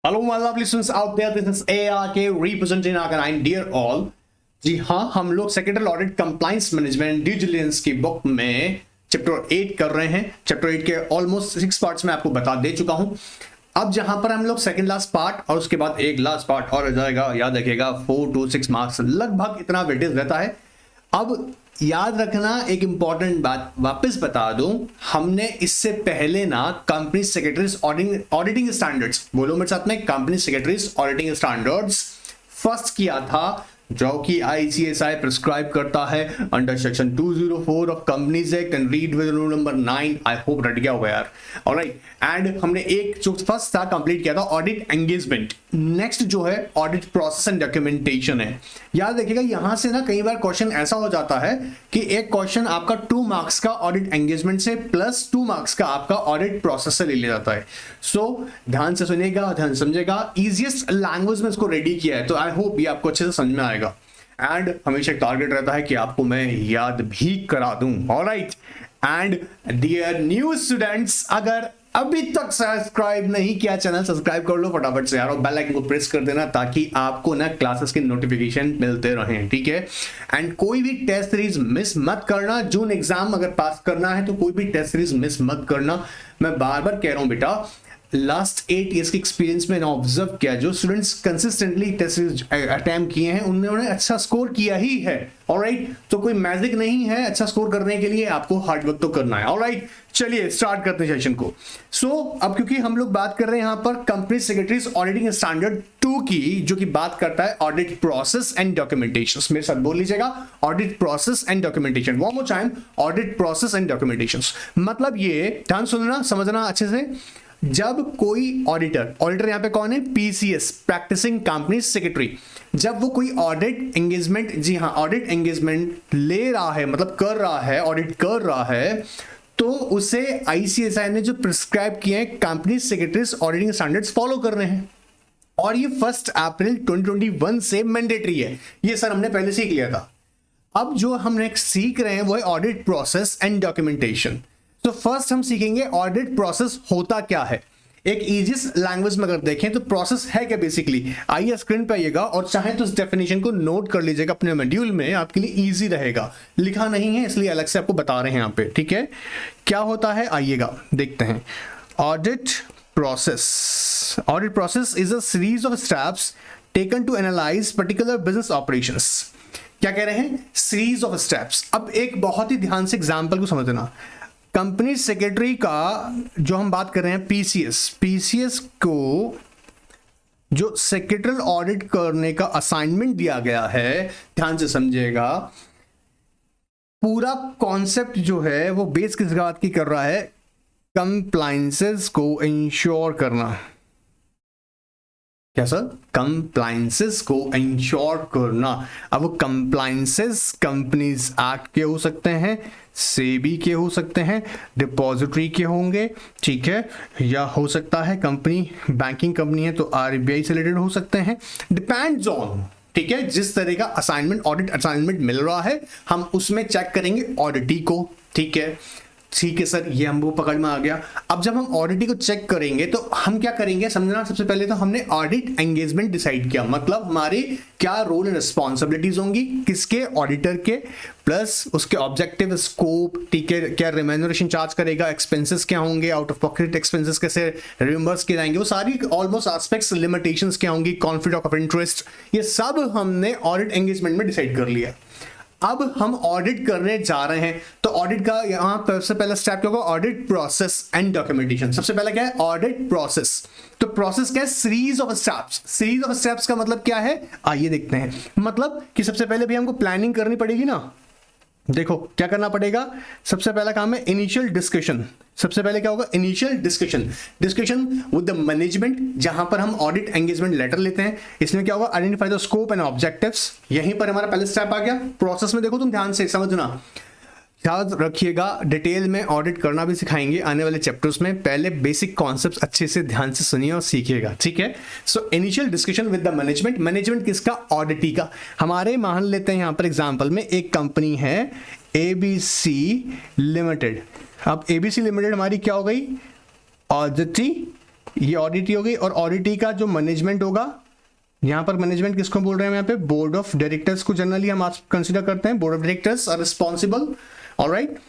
Hello, my lovely students out there. This is ARK representing Arcanine. Dear all, जी हाँ, हम लोग secretary audit compliance management due diligence की book में chapter 8 कर रहे हैं। चैप्टर 8 के ऑलमोस्ट 6 पार्ट्स में आपको बता दे चुका हूं। अब जहां पर हम लोग सेकंड लास्ट पार्ट और उसके बाद एक लास्ट पार्ट और हो जाएगा, याद रखिएगा 4 to 6 मार्क्स, लगभग इतना वेटेज रहता है। अब याद रखना, एक इंपॉर्टेंट बात वापस बता दूं, हमने इससे पहले ना कंपनी सेक्रेटरीज ऑडिटिंग स्टैंडर्ड्स, बोलो मेरे साथ में, company secretaries auditing standards first किया था, जो कि ICSI प्रिस्क्राइब करता है under section 204 of companies act and read with rule number 9। I hope रट गया होगा यार। ऑलराइट, एंड हमने एक जो फर्स्ट था कंप्लीट किया था ऑडिट एंगेजमेंट। नेक्स्ट जो है ऑडिट प्रोसेस एंड डॉक्यूमेंटेशन है। याद रखिएगा, यहां से ना कई बार क्वेश्चन ऐसा हो जाता है कि एक क्वेश्चन आपका 2 मार्क्स का ऑडिट एंगेजमेंट से प्लस 2 मार्क्स का आपका ऑडिट प्रोसेस से ले लिया जाता है। सो ध्यान से सुनिएगा, ध्यान समझेगा। इजिएस्ट लैंग्वेज में इसको रेडी किया है, तो आई होप ये आपको अच्छे से समझ में आएगा। एंड हमेशा एक टारगेट रहता है कि आपको मैं याद भी करा दूं। Alright, and dear new students, अगर अभी तक सब्सक्राइब नहीं किया चैनल, सब्सक्राइब कर लो फटाफट से यार, और बेल आइकन को प्रेस कर देना ताकि आपको ना क्लासेस के नोटिफिकेशन मिलते रहें, ठीक है। एंड कोई भी टेस्ट सीरीज मिस मत करना। जून एग्जाम अगर पास करना है तो कोई भी टेस्ट सीरीज मिस मत करना। मैं बार बार कह रहा हूं बेटा, लास्ट 8 ईयर्स के एक्सपीरियंस में ऑब्जर्व किया, जो students consistently test series attempt किए हैं उन्होंने अच्छा स्कोर किया ही है। ऑलराइट, तो कोई मैजिक नहीं है, अच्छा स्कोर करने के लिए आपको हार्ड वर्क तो करना है। ऑलराइट, चलिए स्टार्ट करते हैं सेशन को। अब क्योंकि हम लोग बात कर रहे हैं यहां पर कंपनी सेक्रेटरीज ऑडिटिंग स्टैंडर्ड 2 की, जो कि बात करता है ऑडिट प्रोसेस एंड डॉक्यूमेंटेशन। मेरे साथ बोल लीजिएगा, audit process and documentation. One more time, audit process and documentation. मतलब ये ध्यान सुनना, समझना अच्छे से। जब कोई ऑडिटर यहां पे कौन है? PCS, practising company secretary. जब वो कोई ऑडिट एंगेजमेंट, जी हाँ, ऑडिट एंगेजमेंट ले रहा है, मतलब कर रहा है, ऑडिट कर रहा है, तो उसे ICSI ने जो प्रिस्क्राइब किए हैं company secretaries auditing standards follow करने हैं। और ये 1 अप्रैल 2021 से मैंडेटरी है। ये सर हमने पहले सीख लिया था। अब जो हम नेक्स्ट सीख रहे हैं वो है ऑडिट प्रोसेस एंड डॉक्यूमेंटेशन। तो फर्स्ट हम सीखेंगे ऑडिट प्रोसेस होता क्या है। एक इजीएस्ट लैंग्वेज में अगर देखें तो प्रोसेस है क्या बेसिकली, आइए स्क्रीन पे आइएगा और चाहे तो इस डेफिनेशन को नोट कर लीजिएगा अपने मॉड्यूल में, आपके लिए इजी रहेगा। लिखा नहीं है इसलिए अलग से आपको बता रहे हैं यहाँ पे, ठीक है। क्या होता है आइएगा देखते हैं। Audit process is a series of steps taken to analyse particular business operations. क्या कह रहे हैं? Series of steps. अब एक बहुत ही ध्यान से एग्जाम्पल को समझना। कंपनी सेक्रेटरी का जो हम बात कर रहे हैं पीसीएस को जो सेक्रेटरियल ऑडिट करने का असाइनमेंट दिया गया है, ध्यान से समझिएगा। पूरा कॉन्सेप्ट जो है वो बेस किस बात की कर रहा है? कंप्लायंसेस को इंश्योर करना। क्या सर? कंप्लायंसेस को इंश्योर करना। अब कंप्लायंसेस कंपनीज एक्ट के हो सकते हैं, सेबी के हो सकते हैं, डिपॉजिटरी के होंगे, ठीक है, या हो सकता है कंपनी बैंकिंग कंपनी है तो RBI से रिलेटेड हो सकते हैं। डिपेंड्स ऑन, ठीक है, जिस तरह का असाइनमेंट, ऑडिट असाइनमेंट मिल रहा है हम उसमें चेक करेंगे ऑडिटी को, ठीक है। ठीक है सर, ये हमको पकड़ में आ गया। अब जब हम ऑडिटी को चेक करेंगे तो हम क्या करेंगे समझना। सबसे पहले तो हमने ऑडिट एंगेजमेंट डिसाइड किया, मतलब हमारे क्या रोल एंड रिस्पॉन्सिबिलिटीज होंगी, किसके? ऑडिटर के, प्लस उसके ऑब्जेक्टिव, स्कोप, ठीक है, क्या रेम्यूनरेशन चार्ज करेगा, एक्सपेंसेस क्या होंगे, आउट ऑफ पॉकेट एक्सपेंसेस कैसे रिइंबर्स किए जाएंगे, वो सारी ऑलमोस्ट एस्पेक्ट्स, लिमिटेशंस क्या होंगी, कॉन्फ्लिक्ट ऑफ इंटरेस्ट, ये सब हमने ऑडिट एंगेजमेंट में डिसाइड कर लिया। अब हम ऑडिट करने जा रहे हैं तो ऑडिट का यहां पर सबसे पहला स्टेप क्या होगा? Audit process and documentation. सबसे पहला क्या है? Audit process. तो प्रोसेस क्या है? Series of steps. Series of steps का मतलब क्या है? आइए देखते हैं। मतलब कि सबसे पहले भी हमको प्लानिंग करनी पड़ेगी ना। देखो क्या करना पड़ेगा। सबसे पहला काम है इनिशियल डिस्कशन। सबसे पहले क्या होगा? Initial discussion with the management, जहां पर हम ऑडिट एंगेजमेंट लेटर लेते हैं। इसमें क्या होगा? Identify the scope and objectives. यहीं पर हमारा पहले स्टेप आ गया। प्रोसेस में देखो, तुम ध्यान से समझना, याद रखिएगा, डिटेल में ऑडिट करना भी सिखाएंगे आने वाले चैप्टर्स में। पहले बेसिक कॉन्सेप्ट्स अच्छे से ध्यान से सुनिए और सीखिएगा, ठीक है। So initial discussion with the management. Management किसका? ऑडिटी का। हमारे मान लेते हैं यहां पर एग्जांपल में एक कंपनी है ABC लिमिटेड। अब ABC लिमिटेड हमारी क्या हो गई? ऑडिटी ये ऑडिटी हो गई। और ऑडिटी का जो मैनेजमेंट होगा, यहाँ पर मैनेजमेंट किसको बोल रहे हैं, यहाँ पे बोर्ड ऑफ डायरेक्टर्स को जनरली हम आज कंसीडर करते हैं। Board of directors are responsible, alright.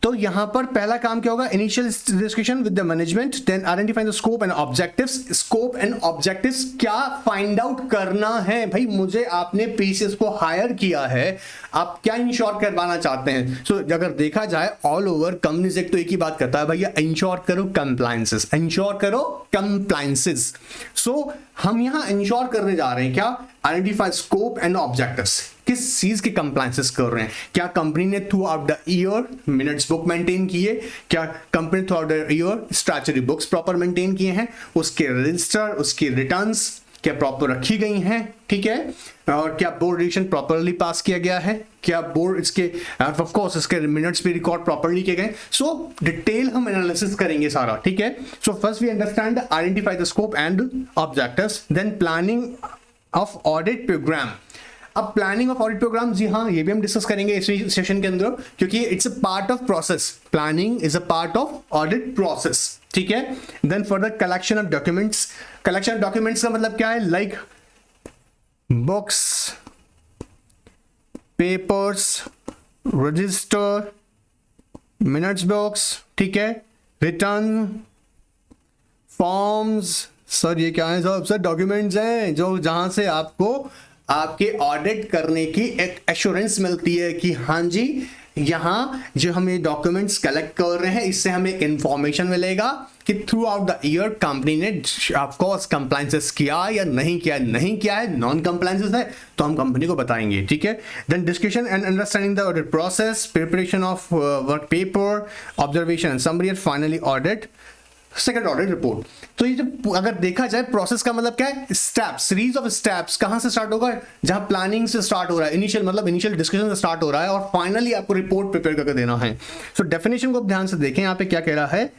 तो यहां पर पहला काम क्या होगा, initial discussion with the management, then identify the scope and objectives. Scope and objectives क्या फाइंड आउट करना है, भाई मुझे आपने पीसीएस को हायर किया है, आप क्या इंश्योर करवाना चाहते हैं। सो अगर देखा जाए ऑल ओवर कंपनीज एक तो एक ही बात करता है, भैया इंश्योर करो कंप्लायंसेस, इंश्योर करो कंप्लायंसेस। सो हम यहां इंश्योर करने जा रहे हैं क्या, आइडेंटिफाई स्कोप एंड ऑब्जेक्टिव्स। किस चीज के कंप्लायंसेस कर रहे हैं, क्या कंपनी ने through out the year minutes book maintain किए, क्या company through out the year statutory books proper maintain किए हैं, उसके रजिस्टर, उसकी रिटर्न्स क्या प्रॉपर रखी गई हैं, ठीक है, और क्या बोर्ड डिसीजन प्रॉपरली पास किया गया है, क्या बोर्ड इसके ऑफ कोर्स इसके मिनट्स भी रिकॉर्ड प्रॉपरली किए गए। सो डिटेल हम एनालिसिस करेंगे सारा, ठीक है। So first we understand, identify the scope and objectives, then planning of audit programme. अब प्लानिंग ऑफ ऑडिट प्रोग्राम, जी हाँ, ये भी हम डिस्कस करेंगे इस सेशन के अंदर, क्योंकि it's a part of process. Planning is a part of audit process, ठीक है। Then for the collection of documents, collection of documents का मतलब क्या है, like books, papers, register, minutes books, ठीक है, रिटर्न फॉर्म्स। सर ये क्या है साहब, सर डॉक्यूमेंट्स हैं जो जहां से आपको आपके ऑडिट करने की एक एश्योरेंस मिलती है कि हाँ जी यहाँ जो हम ये डॉक्यूमेंट्स कलेक्ट कर रहे हैं इससे हमें एक इंफॉर्मेशन मिलेगा कि through out the year company ने ऑफकोर्स कंप्लायंसेस किया या नहीं किया, नहीं किया है, नॉन कंप्लायंसेस है तो हम कंपनी को बताएंगे, ठीक है। Then discussion and understanding the audit process, preparation of work paper, observation and summary, and finally audit, second audit report. तो ये जो अगर देखा जाए प्रोसेस का मतलब क्या है, स्टेप्स, सीरीज ऑफ स्टेप्स। कहां से स्टार्ट होगा, जहां प्लानिंग से स्टार्ट हो रहा है, इनिशियल मतलब इनिशियल डिस्कशन से स्टार्ट हो रहा है और फाइनली आपको रिपोर्ट प्रिपेयर करके देना है। सो डेफिनेशन को ध्यान से देखें, यहां पे क्या कह रहा है,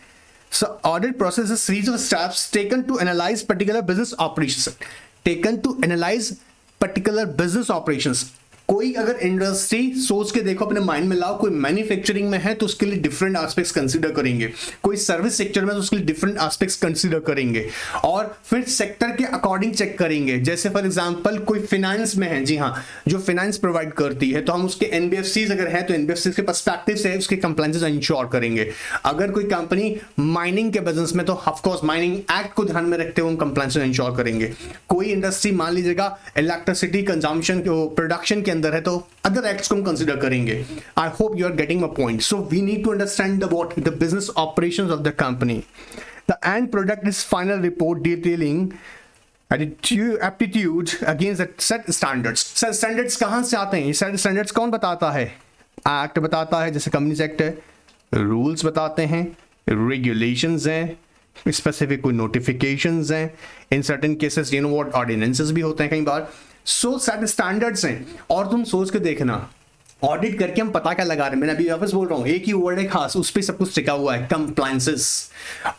so audit process is series of steps taken to analyse particular business operations, taken to analyse particular business operations. कोई अगर इंडस्ट्री सोच के देखो, अपने माइंड में लाओ, कोई मैन्युफैक्चरिंग में है तो उसके लिए डिफरेंट एस्पेक्ट्स कंसीडर करेंगे, कोई सर्विस सेक्टर में तो उसके लिए डिफरेंट एस्पेक्ट्स कंसीडर करेंगे और फिर सेक्टर के अकॉर्डिंग चेक करेंगे। जैसे फॉर एग्जांपल कोई फाइनेंस में है, जी हाँ, जो फाइनेंस प्रोवाइड करती है तो हम उसके एनबीएफसीज अगर है तो एनबीएफसीज के पर्सपेक्टिव से उसके कंप्लायंसेस इंश्योर करेंगे। अगर कोई कंपनी माइनिंग के बिजनेस में तो ऑफकोर्स माइनिंग एक्ट को ध्यान में रखते हुए हम कंप्लायंसेस इंश्योर करेंगे। कोई इंडस्ट्री मान लीजिएगा इलेक्ट्रिसिटी कंजम्पशन प्रोडक्शन के अंदर है तो अदर एक्ट्स को हम कंसीडर करेंगे। I hope you are getting my point. So we need to understand what the business operations of the company. The end product is final report detailing aptitude against the set standards. Set standards कहां से आते हैं, set standards कौन बताता है, act बताता है, जैसे कंपनीज एक्ट है, रूल्स बताते हैं, रेगुलेशंस हैं, स्पेसिफिक कोई नोटिफिकेशंस हैं, in certain cases you know what ordinances भी होते हैं कई बार। सो सेट स्टैंडर्ड्स हैं। और तुम सोच के देखना, ऑडिट करके हम पता क्या लगा रहे हैं, मैंने अभी वापस बोल रहा हूं, एक ही वर्ड है खास, उस पर सब कुछ टिका हुआ है, कंप्लायंसेस।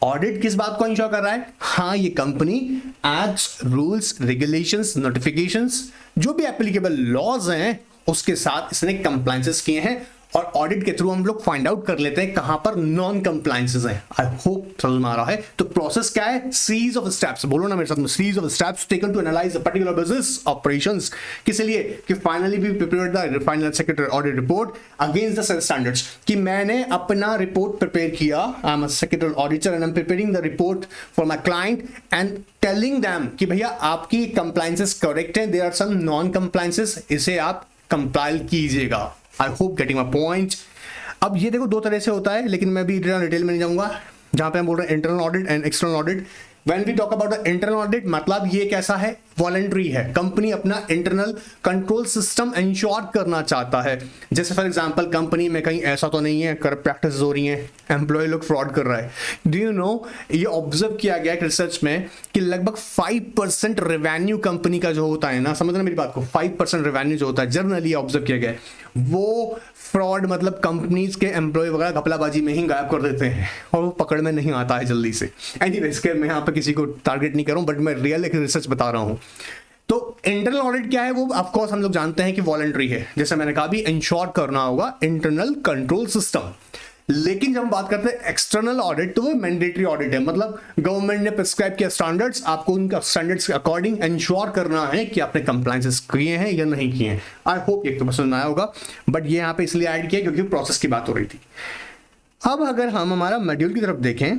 ऑडिट किस बात को इंश्योर कर रहा है, हाँ ये company acts, rules, regulations, notifications, जो भी एप्लीकेबल लॉज हैं उसके साथ इसने कंप्लायंसेस किए हैं और ऑडिट के थ्रू हम लोग फाइंड आउट कर लेते हैं कहां पर नॉन कंप्लायंसेस हैं। आई होप समझ में आ रहा है। तो प्रोसेस क्या है, सीरीज ऑफ स्टेप्स, बोलो ना मेरे साथ में, series of steps taken to analyse a particular business operations. किस लिए, कि finally we prepare the final secretary audit report against the set standards. कि मैंने अपना रिपोर्ट प्रिपेयर किया, I am a secretary auditor and I am preparing the report for my client and telling them कि भैया आपकी compliances correct है, there are some non compliances, इसे आप कंपाइल कीजिएगा। I hope getting my point. अब ये देखो दो तरह से होता है, लेकिन मैं भी डिटेल में नहीं जाऊंगा, जहां पे हम बोल रहे हैं internal audit and external audit. When we talk about the internal audit, मतलब ये कैसा है, वॉलंटरी है, कंपनी अपना इंटरनल कंट्रोल सिस्टम इंश्योर करना चाहता है। जैसे फॉर एग्जांपल कंपनी में कहीं ऐसा तो नहीं है करप्ट प्रैक्टिस हो रही है, एम्प्लॉय लोग फ्रॉड कर रहा है। डू यू नो, ये ऑब्जर्व किया गया रिसर्च में कि लगभग 5% रेवेन्यू कंपनी का जो होता है ना, समझना मेरी बात को, 5% रेवेन्यू जो होता है जनरली ऑब्जर्व किया गया है, वो फ्रॉड मतलब कंपनीज के एम्प्लॉय वगैरह घपलाबाजी में ही गायब कर देते हैं और वो पकड़ में नहीं आता है जल्दी से। एनीवेज के मैं यहाँ पे किसी को टारगेट नहीं कर रहा हूँ, बट मैं रियल एक रिसर्च बता रहा हूँ। तो इंटरनल ऑडिट क्या है, वो ऑफ कोर्स हम लोग जानते हैं कि वॉलंटरी है, जैसे मैंने कहा भी इंश्योर करना होगा इंटरनल कंट्रोल सिस्टम। लेकिन जब हम बात करते हैं एक्सटर्नल ऑडिट तो वो मैंडेटरी ऑडिट है, मतलब गवर्नमेंट ने प्रिस्क्राइब किया स्टैंडर्ड्स, आपको उनका स्टैंडर्ड्स के अकॉर्डिंग इंश्योर करना है कि आपने कंप्लायंसेस किए हैं या नहीं किए हैं। आई होप ये तो पसंद आया होगा, बट ये यहाँ पे इसलिए ऐड किया क्योंकि प्रोसेस की बात हो रही थी। अब अगर हम हमारा मॉड्यूल की तरफ देखें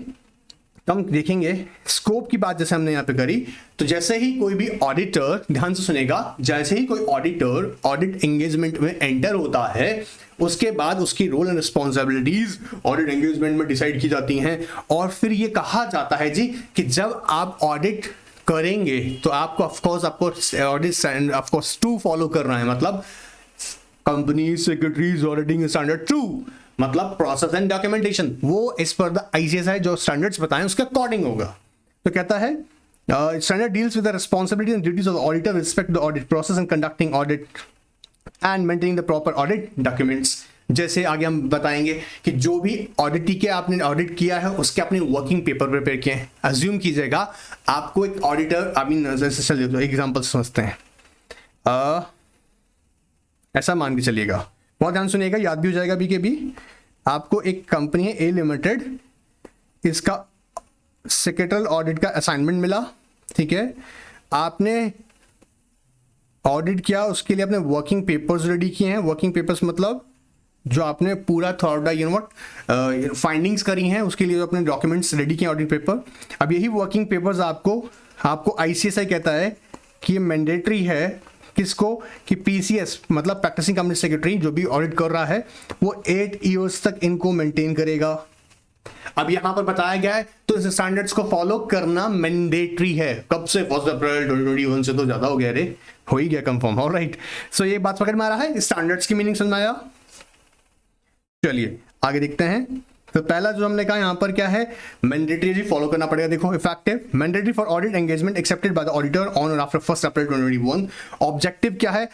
तो हम देखेंगे स्कोप की बात जैसे हमने यहाँ पे करी, तो जैसे ही कोई भी ऑडिटर, ध्यान से सुनेगा, जैसे ही कोई ऑडिटर ऑडिट एंगेजमेंट में एंटर होता है उसके बाद उसकी role and responsibilities audit engagement में डिसाइड की जाती हैं। और फिर ये कहा जाता है जी कि जब आप ऑडिट करेंगे तो आपको ऑफकोर्स आपको ऑडिट ऑफकोर्स 2 फॉलो करना है, मतलब कंपनी सेक्रेटरीज ऑडिटिंग स्टैंडर्ड 2, मतलब प्रोसेस एंड डॉक्यूमेंटेशन, वो इस पर द आईसीएसआई जो स्टैंडर्ड्स बताएं उसके अकॉर्डिंग होगा। तो कहता है standard deals with the responsibilities and duties of the auditor with respect to the audit process and conducting audit and maintaining the proper audit documents. जैसे आगे हम बताएंगे कि जो भी ऑडिटी के आपने ऑडिट किया है उसके अपने वर्किंग पेपर प्रिपेयर किए हैं। अज्यूम कीजिएगा आपको एक ऑडिटर, आई मीन जैसे चलिए एग्जांपल समझते हैं, ऐसा मान के चलिएगा, बहुत ध्यान सुनिएगा, याद भी हो जाएगा बी के बी। आपको एक कंपनी है ए लिमिटेड, इसका सेक्रेटरियल ऑडिट का असाइनमेंट मिला, ठीक है, आपने ऑडिट किया, उसके लिए आपने वर्किंग पेपर्स रेडी किए हैं। वर्किंग पेपर्स मतलब जो आपने पूरा thought you know what findings करी हैं उसके लिए जो अपने डॉक्यूमेंट्स रेडी किए ऑडिट पेपर। अब यही वर्किंग पेपर्स आपको आईसीएसआई कहता है कि ये मैंडेटरी है, किसको, कि पीसीएस मतलब प्रैक्टिसिंग कंपनी सेक्रेटरी जो भी ऑडिट कर रहा है वो 8 ईयर्स तक इनको मेंटेन करेगा। अब यहां पर बताया गया है तो इस स्टैंडर्ड्स को फॉलो करना मैंडेटरी है। कब से? 1 अप्रैल 2021 से तो ज्यादा हो गया रे, हो ही गया कंफर्म। ऑलराइट, सो ये बात पकड़ में आ रहा है, स्टैंडर्ड्स की मीनिंग समझ में आया। चलिए आगे देखते हैं। तो पहला जो हमने कहा यहां पर क्या है, मैंडेटरी फॉलो करना पड़ेगा। देखो effective mandatory for audit engagement accepted by the auditor on और आफ्टर 1 अप्रैल 2021। ऑब्जेक्टिव क्या है,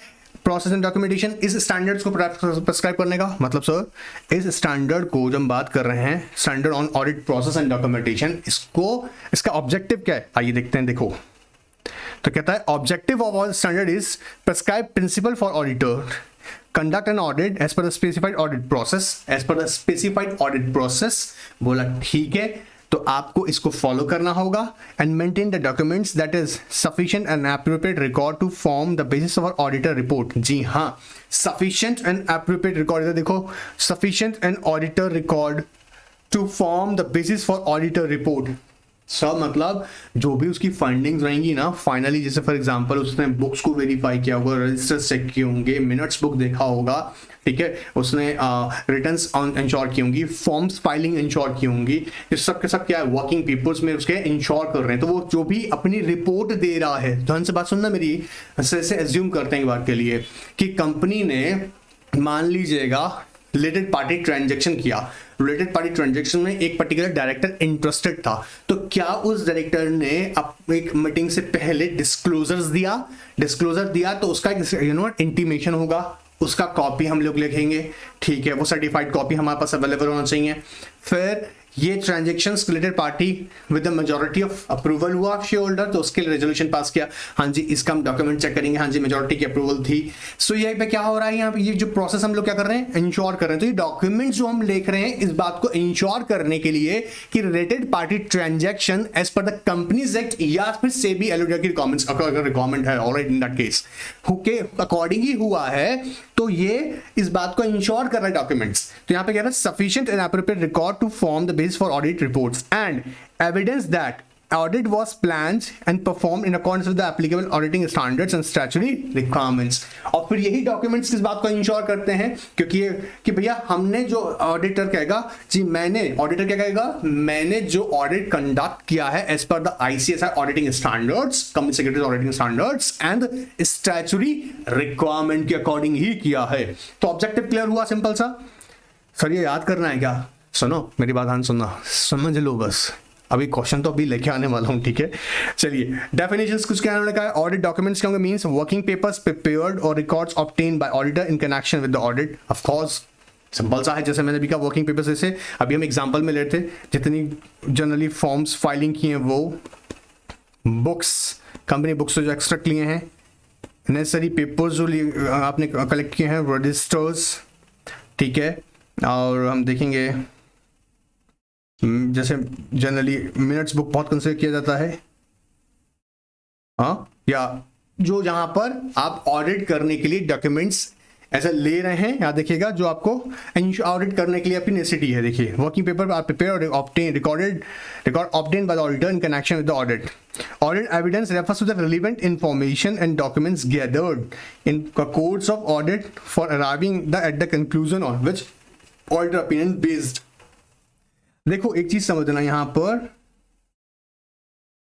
प्रोसेस एंड डॉक्यूमेंटेशन। इस स्टैंडर्ड्स को प्रिस्क्राइब करने का मतलब सर इस स्टैंडर्ड को जब हम बात कर रहे हैं standard on audit process and documentation, इसका ऑब्जेक्टिव क्या है, आइए देखते हैं। देखो तो कहता है objective of all standard is prescribe principle for auditor conduct an audit as per the specified audit process, as per the specified audit process। बोला ठीक है, तो आपको इसको फॉलो करना होगा। and maintain the documents that is sufficient and appropriate record to form the basis of our auditor report। जी हाँ, sufficient and appropriate record, देखो sufficient and auditor record to form the basis for auditor report। सब मतलब जो भी उसकी findings रहेंगी ना finally, जैसे फॉर एग्जांपल उसने बुक्स को वेरीफाई किया होगा, रजिस्टर्स चेक किए होंगे, मिनट्स बुक देखा होगा, ठीक है, उसने रिटर्न्स इंश्योर की होंगी, फॉर्म्स फाइलिंग इंश्योर की होंगी, ये सब के सब क्या है वर्किंग पेपर्स में उसके इंश्योर कर रहे हैं। तो वो जो भी अपनी रिपोर्ट दे रहा है, ध्यान से बात सुनना मेरी, ऐसे एज्यूम करते हैं एक बार के लिए कि कंपनी ने मान लीजिएगा रिलेटेड पार्टी ट्रांजैक्शन किया, रिलेटेड पार्टी ट्रांजैक्शन में एक पर्टिकुलर डायरेक्टर इंटरेस्टेड था, तो क्या उस डायरेक्टर ने एक मीटिंग से पहले डिस्क्लोजर दिया तो उसका इंटीमेशन होगा, उसका कॉपी हम लोग लिखेंगे, ठीक है, वो सर्टिफाइड कॉपी हमारे पास अवेलेबल होना चाहिए। फिर ये transactions related party with the majority of approval हुआ शेयर होल्डर, तो उसके लिए रेजोल्यूशन पास किया, हाँ जी इसका हम डॉक्यूमेंट चेक करेंगे, हाँ जी मेजॉरिटी की अप्रूवल थी। सो यहीं पे क्या हो रहा है, यहाँ पे ये जो प्रोसेस हम लोग क्या कर रहे हैं, इंश्योर कर रहे हैं। तो ये डॉक्यूमेंट्स जो हम लिख रहे हैं इस बात को इंश्योर करने के लिए कि related party transaction as per the companies act या फिर सेबी एलओडी की रिक्वायरमेंट्स, अगर रिक्वायरमेंट है ऑलराइट इन दैट केस के अकॉर्डिंग ही हुआ है, तो ये इस बात को इंश्योर कर रहा है डॉक्यूमेंट्स। तो यहाँ पे कह रहा है sufficient and appropriate record to form the base for audit reports and evidence that audit was planned and performed in accordance with the applicable auditing standards and statutory requirements। और फिर यही डॉक्यूमेंट्स किस बात को इंश्योर करते हैं, क्योंकि ये कि भैया हमने जो ऑडिटर कहेगा जी, ऑडिटर क्या कहेगा, मैंने जो ऑडिट कंडक्ट किया है as per the ICSI auditing standards, company secretary auditing standards and statutory requirement के अकॉर्डिंग ही किया है। तो ऑब्जेक्टिव क्लियर हुआ, सिंपल सा। सर ये याद करना है क्या? सुनो मेरी बात, ध्यान सुनना, समझ लो बस, अभी क्वेश्चन तो अभी लेके आने वाला हूं, ठीक है। चलिए डेफिनेशंस कुछ क्या है, ऑडिट डॉक्यूमेंट्स क्या होंगे, मींस वर्किंग पेपर्स प्रिपेयर्ड और records obtained by auditor in connection with the audit. Of course simple सा है, जैसे मैंने अभी कहा वर्किंग पेपर्स, जैसे अभी हम एग्जांपल में लेते जितनी जनरली फॉर्म्स फाइलिंग की हैं, वो बुक्स, कंपनी बुक्स जो एक्सट्रैक्ट लिए हैं, नेसेसरी पेपर्स जो आपने कलेक्ट किए हैं, रजिस्टर्स, ठीक है, और हम देखेंगे जैसे जनरली मिनट्स बुक बहुत कंसिडर किया जाता है, हाँ, या जो जहां पर आप ऑडिट करने के लिए डॉक्यूमेंट्स ऐसा ले रहे हैं, यहाँ देखिएगा जो आपको ऑडिट करने के लिए आपकी नेसेसिटी है। देखिए working paper are prepare or obtain record obtain by the auditor in connection with the audit. Audit evidence refers to the relevant information and documents gathered in course of audit for arriving the at the conclusion on which auditor opinion based. देखो एक चीज समझना, यहाँ पर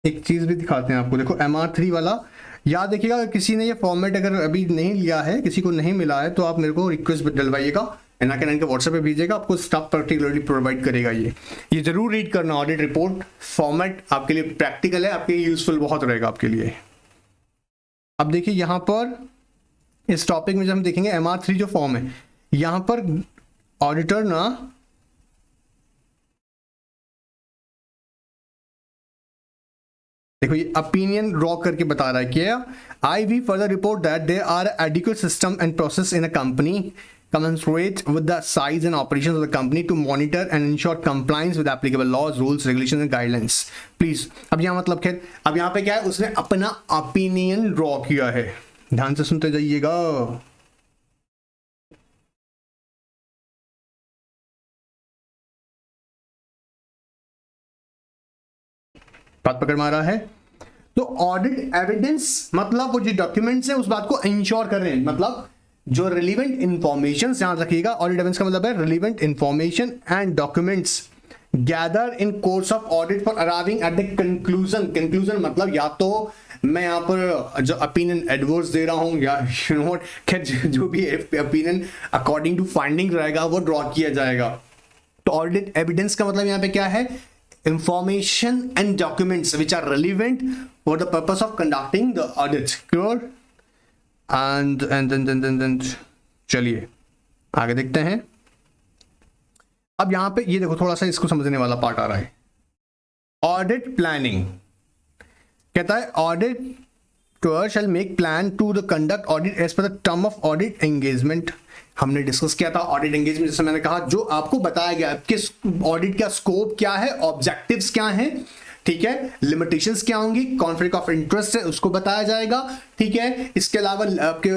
एक चीज भी दिखाते हैं आपको। देखो MR3 वाला याद देखिएगा, अगर किसी ने ये फॉर्मेट अगर अभी नहीं लिया है, किसी को नहीं मिला है, तो आप मेरे को रिक्वेस्ट डलवाइएगा, NRK9 के व्हाट्सएप पे भेजिएगा, आपको स्टाफ पर्टिकुलरली प्रोवाइड करेगा। ये जरूर रीड करना। ऑडिट रिपोर्ट फॉर्मेट आपके लिए प्रैक्टिकल है, आपके लिए यूजफुल बहुत रहेगा आपके लिए। अब देखिए यहाँ पर इस टॉपिक में जब हम देखेंगे MR3 जो फॉर्म है, यहाँ पर ऑडिटर ना देखो ये ओपिनियन ड्रॉ करके बता रहा है कि I we further report that there are adequate system and process in a company commensurate with the size and operations of the company to monitor and ensure compliance with applicable laws, rules, regulations and guidelines. Please, अब यहाँ मतलब खैर, अब यहाँ पे क्या है, उसने अपना ओपिनियन ड्रॉ किया है, ध्यान से सुनते जाइएगा। बात पकड़ मारा है। तो ऑडिट एविडेंस मतलब वो जो डॉक्यूमेंट्स है उस बात को इंश्योर कर रहे हैं, मतलब जो रिलीवेंट इंफॉर्मेशन, ध्यान रखिएगा ऑडिट एविडेंस का मतलब है relevant information and documents gather in course of audit for arriving at the conclusion. Conclusion मतलब या तो मैं यहाँ पर जो ओपिनियन एडवर्स दे रहा हूँ या यू नो खैर जो भी ओपिनियन अकॉर्डिंग टू फाइंडिंग रहेगा वो ड्रॉ किया जाएगा। तो ऑडिट एविडेंस का मतलब यहाँ पे क्या है, information and documents which are relevant for the purpose of conducting the audit. Clear? And then चलिए आगे देखते हैं। अब यहां पे ये देखो थोड़ा सा इसको समझने वाला पार्ट आ रहा है। ऑडिट प्लानिंग कहता है auditor shall make plan to the conduct audit as per the term of audit engagement. हमने डिस्कस किया था ऑडिट एंगेजमेंट, जैसे मैंने कहा जो आपको बताया गया किस ऑडिट का स्कोप क्या है, ऑब्जेक्टिव्स क्या हैं, ठीक है, लिमिटेशंस क्या होंगी, कॉन्फ्लिक्ट ऑफ इंटरेस्ट है उसको बताया जाएगा, ठीक है। इसके अलावा आपके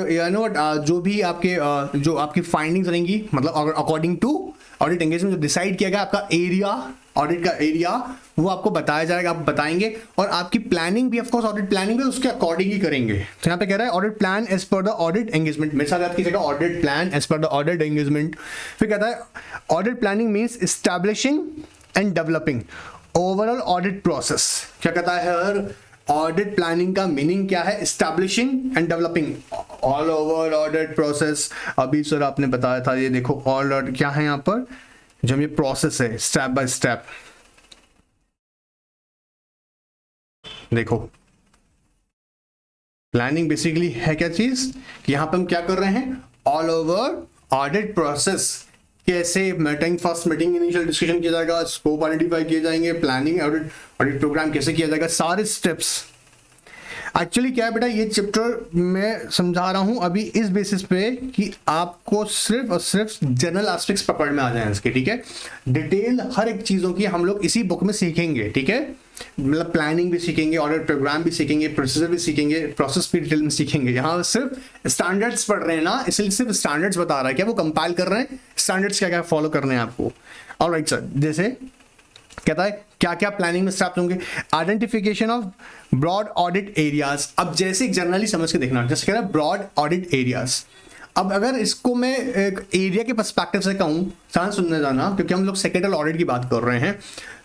जो भी आपके जो आपकी फाइंडिंग्स रहेंगी, मतलब अकॉर्डिंग टू ऑडिट एंगेजमेंट जो डिसाइड किया गया आपका एरिया, ऑडिट का एरिया वो आपको बताया जाएगा, आप बताएंगे। और आपकी प्लानिंग भी ऑफ कोर्स ऑडिट प्लानिंग भी उसके अकॉर्डिंग ही करेंगे। तो यहाँ पे कह रहा है audit plan as per the audit engagement, मेरे साथ याद कीजिएगा audit plan as per the audit engagement. फिर कहता है audit planning means establishing and developing overall audit process. क्या कहता है ऑडिट प्लानिंग का मीनिंग क्या है, establishing and developing all over audit process. अभी सर आपने बताया था, ये देखो ऑल क्या है यहाँ पर, जब ये प्रोसेस है स्टेप बाय स्टेप, देखो प्लानिंग बेसिकली है क्या चीज कि यहां पर हम क्या कर रहे हैं, ऑल ओवर ऑडिट प्रोसेस कैसे meeting, first meeting initial discussion किया जाएगा, स्कोप आइडेंटिफाई किए जाएंगे, प्लानिंग ऑडिट प्रोग्राम कैसे किया जाएगा, सारे स्टेप्स। एक्चुअली क्या है बेटा, ये चैप्टर मैं समझा रहा हूं अभी इस बेसिस पे कि आपको सिर्फ और सिर्फ जनरल एस्पेक्ट्स पकड़ में आ जाए इसके, ठीक है। डिटेल हर एक चीजों की हम लोग इसी बुक में सीखेंगे, ठीक है। मतलब प्लानिंग भी सीखेंगे, ऑडिट प्रोग्राम भी सीखेंगे, प्रोसीजर भी सीखेंगे, प्रोसेस भी डिटेल में सीखेंगे। यहाँ सिर्फ स्टैंडर्ड्स पढ़ रहे हैं ना, इसलिए सिर्फ स्टैंडर्ड्स बता रहा है, क्या वो कंपाइल कर रहे हैं स्टैंडर्ड्स क्या क्या फॉलो करने हैं आपको। ऑलराइट सर, जैसे कहता है क्या क्या प्लानिंग में स्टेप्स होंगे, identification of broad audit areas. अब जैसे जनरली समझ के देखना, जैसे कह रहा है ब्रॉड ऑडिट एरियाज। अब अगर इसको मैं एक एरिया के पर्सपेक्टिव से कहूँ, ध्यान सुनने जाना क्योंकि हम लोग सेक्रेटरी ऑडिट की बात कर रहे हैं।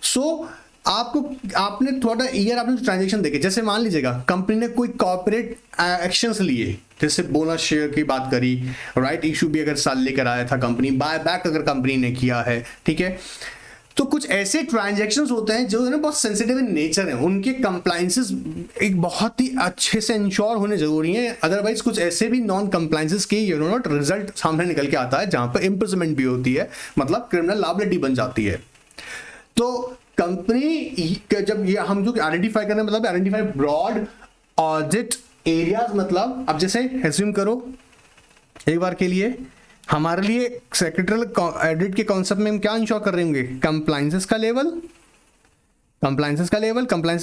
सो आपने थोड़ा ईयर आपने ट्रांजेक्शन देखे, जैसे मान लीजिएगा कंपनी ने कोई कॉर्पोरेट एक्शंस लिए, जैसे बोनस शेयर की बात करी, राइट इशू भी अगर साल लेकर आया था कंपनी, बाय बैक अगर कंपनी ने किया है, ठीक है। तो कुछ ऐसे ट्रांजैक्शंस होते हैं जो है ना बहुत सेंसिटिव इन नेचर है, उनके कंप्लायंसेस एक बहुत ही अच्छे से इंश्योर होने जरूरी है, अदरवाइज कुछ ऐसे भी नॉन कंप्लायंसेस के यू नो नॉट रिजल्ट सामने निकल के आता है जहां पर इम्प्रिजनमेंट भी होती है, मतलब क्रिमिनल लायबिलिटी बन जाती है। तो कंपनी जब ये हम जो आइडेंटिफाई करने मतलब आइडेंटिफाई ब्रॉड ऑडिट एरियाज, मतलब अब जैसे एज्यूम करो एक बार के लिए हमारे लिए सेक्रेटरियल ऑडिट के कॉन्सेप्ट में हम क्या इंश्योर कर रहे होंगे? कंप्लायंसेस का लेवल। कंप्लायंसेस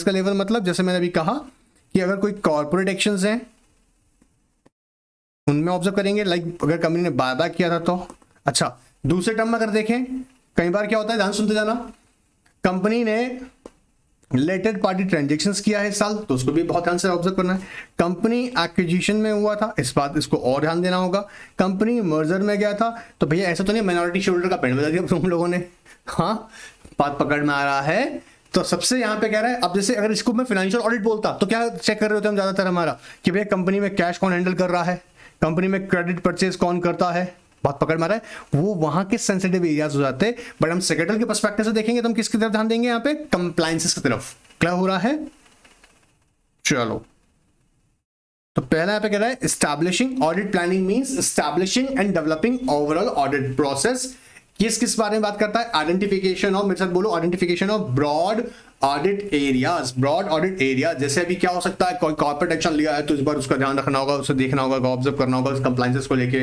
का लेवल मतलब जैसे मैंने अभी कहा कि अगर कोई कॉर्पोरेट एक्शंस हैं उनमें ऑब्जर्व करेंगे, लाइक अगर कंपनी ने बायबैक किया था तो। अच्छा, दूसरे टर्म में अगर देखें, कई बार क्या होता है, ध्यान सुनते जाना, कंपनी ने रिलेटेड पार्टी ट्रांजेक्शन्स किया है इस साल, तो उसको भी बहुत ध्यान से ऑब्जर्व करना है। कंपनी एक्विजिशन में हुआ था, इस बात इसको और ध्यान देना होगा। कंपनी मर्जर में गया था, तो भैया ऐसा तो नहीं माइनॉरिटी शेयर होल्डर का पेड़ बदल दिया तुम लोगों ने, हाँ बात पकड़ में आ रहा है। तो सबसे यहाँ पे कह रहा है, अब जैसे अगर इसको मैं फाइनेंशियल ऑडिट बोलता तो क्या चेक कर रहे होते हम ज्यादातर हमारा कि भैया कंपनी में कैश कौन हैंडल कर रहा है, कंपनी में क्रेडिट परचेज कौन करता है, बहुत पकड़ मारा है, वो वहां के सेंसिटिव एरियाज हो जाते हैं। बट हम सेक्रेटरी के पर्सपेक्टिव से देखेंगे तो हम किसकी तरफ ध्यान देंगे? यहाँ पे कंप्लायंसेस की तरफ। क्लियर हो रहा है? चलो, तो पहला यहाँ पे कह रहा है establishing audit planning means establishing and developing overall audit process. किस बारे में बात करता है? आइडेंटिफिकेशन ऑफ, मेरे साथ बोलो, identification of broad audit areas. Broad audit area जैसे अभी क्या हो सकता है, कोई कॉर्पोरेट एक्शन लिया है तो इस बार उसका ध्यान रखना होगा, उसे देखना होगा, ऑब्जर्व करना होगा कंप्लायंसेस को लेके,